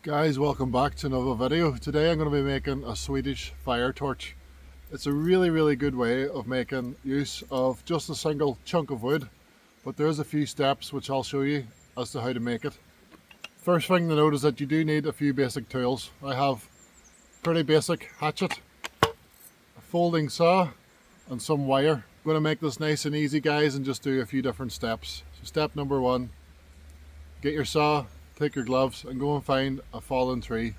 Guys, welcome back to another video. Today I'm going to be making a Swedish fire torch. It's a really good way of making use of just a single chunk of wood, but there's a few steps which I'll show you as to how to make it. First thing to note is that you do need a few basic tools. I have pretty basic hatchet, a folding saw and some wire. I'm going to make this nice and easy, guys, and just do a few different steps. So step number one, get your saw, take your gloves and go and find a fallen tree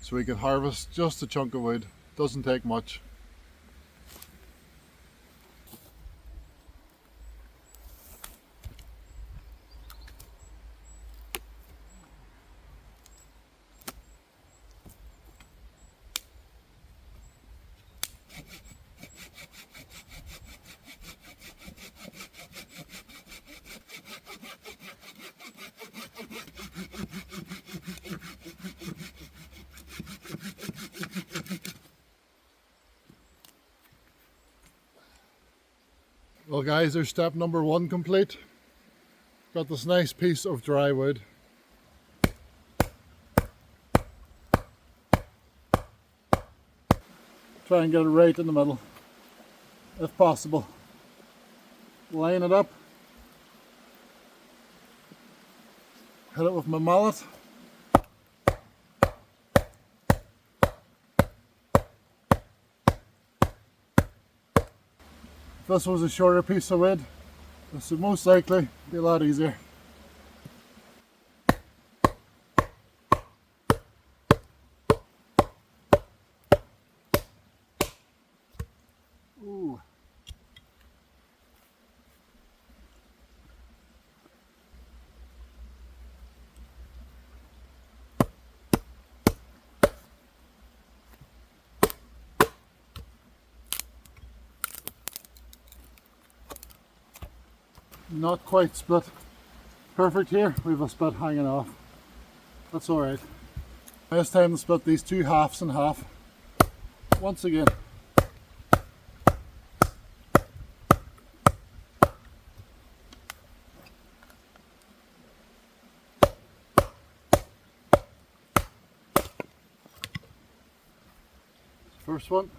so we can harvest just a chunk of wood. Doesn't take much. Well guys, there's step number one complete. Got this nice piece of dry wood. Try and get it right in the middle, if possible. Line it up. Hit it with my mallet. If this was a shorter piece of wood, this would most likely be a lot easier. Ooh. Not quite split perfect here. We have a split hanging off. That's alright. Now it's time to split these two halves in half. Once again. First one.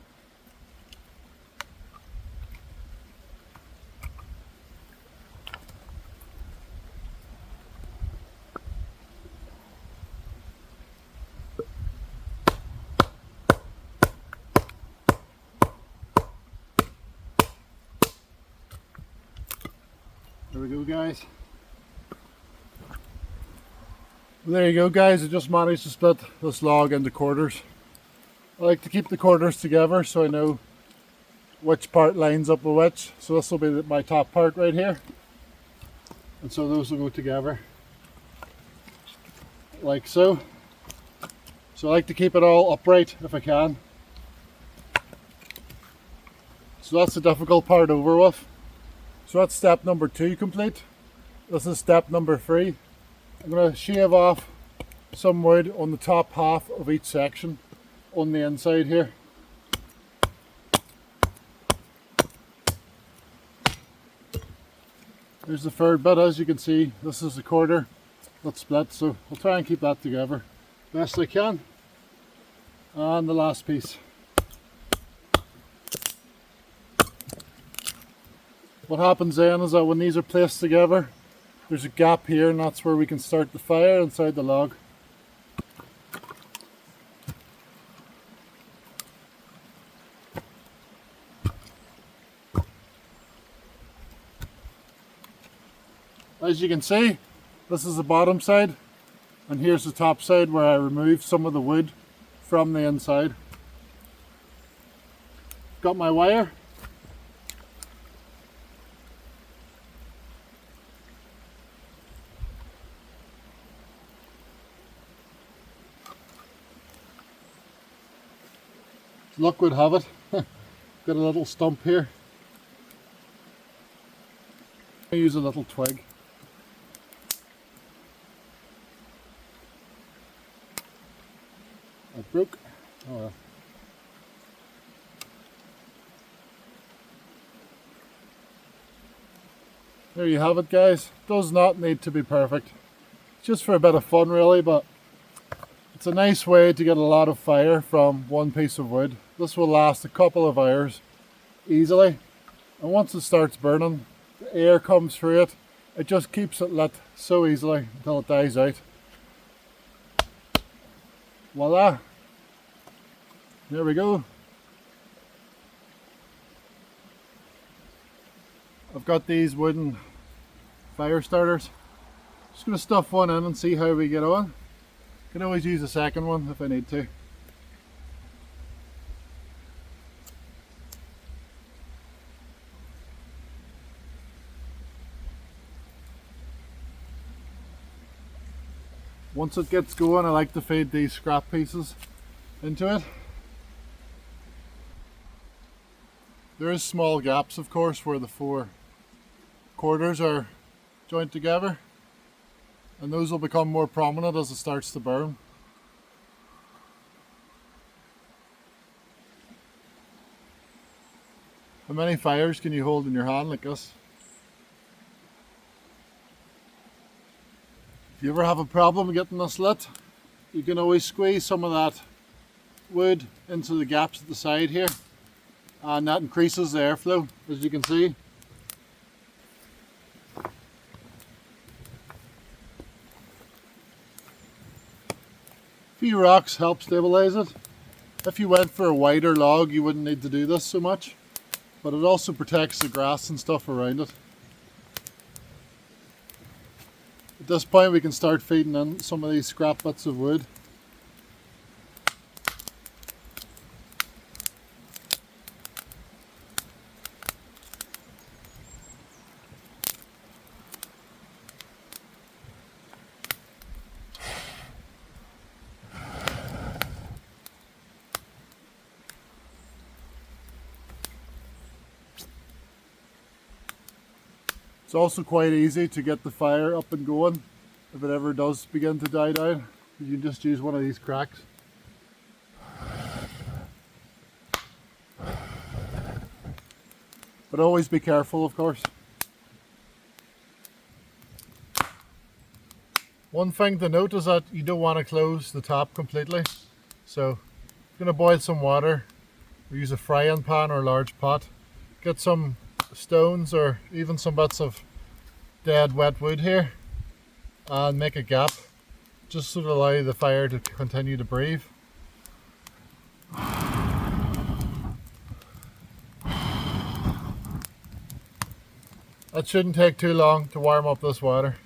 There we go, guys. There you go, guys. I just managed to split this log into quarters. I like to keep the quarters together so I know which part lines up with which. So this will be my top part right here. And so those will go together like so. So I like to keep it all upright if I can. So that's the difficult part over with. So that's step number two complete. This is step number three. I'm going to shave off some wood on the top half of each section on the inside here. There's the third bit. As you can see, this is the quarter that's split, so I'll try and keep that together best I can. And the last piece. What happens then is that when these are placed together, there's a gap here, and that's where we can start the fire inside the log. As you can see, this is the bottom side, and here's the top side where I removed some of the wood from the inside. Got my wire. Luck would have it. Got a little stump here. I use a little twig. It broke. Oh well. There you have it, guys. Does not need to be perfect. Just for a bit of fun really, but It's a nice way to get a lot of fire from one piece of wood. This will last a couple of hours easily, and once it starts burning, the air comes through it. It just keeps it lit so easily until it dies out. Voila! There we go. I've got these wooden fire starters. Just going to stuff one in and see how we get on. Can always use a second one if I need to. Once it gets going, I like to feed these scrap pieces into it. There is small gaps, of course, where the 4 quarters are joined together, and those will become more prominent as it starts to burn. How many fires can you hold in your hand like this? If you ever have a problem getting this lit, you can always squeeze some of that wood into the gaps at the side here, and that increases the airflow, as you can see. A few rocks help stabilize it. If you went for a wider log, you wouldn't need to do this so much, but it also protects the grass and stuff around it. At this point, we can start feeding in some of these scrap bits of wood. It's also quite easy to get the fire up and going if it ever does begin to die down. You can just use one of these cracks. But always be careful, of course. One thing to note is that you don't want to close the top completely. So you're going to boil some water, or use a frying pan or large pot. Get some stones or even some bits of dead wet wood here and make a gap just to allow the fire to continue to breathe. That shouldn't take too long to warm up this water.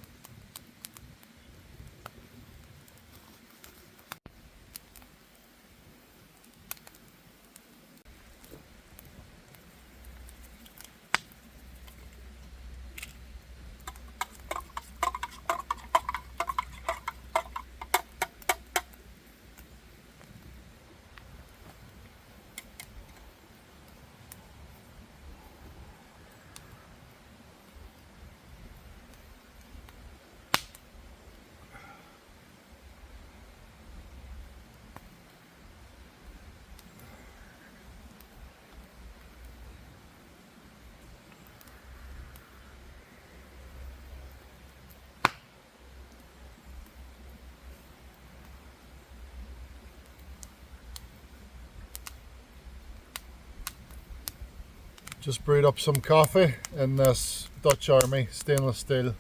Just brewed up some coffee in this Dutch Army stainless steel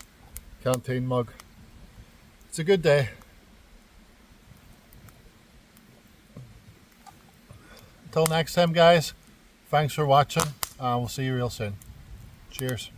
canteen mug. It's a good day. Until next time, guys, thanks for watching, and we'll see you real soon. Cheers.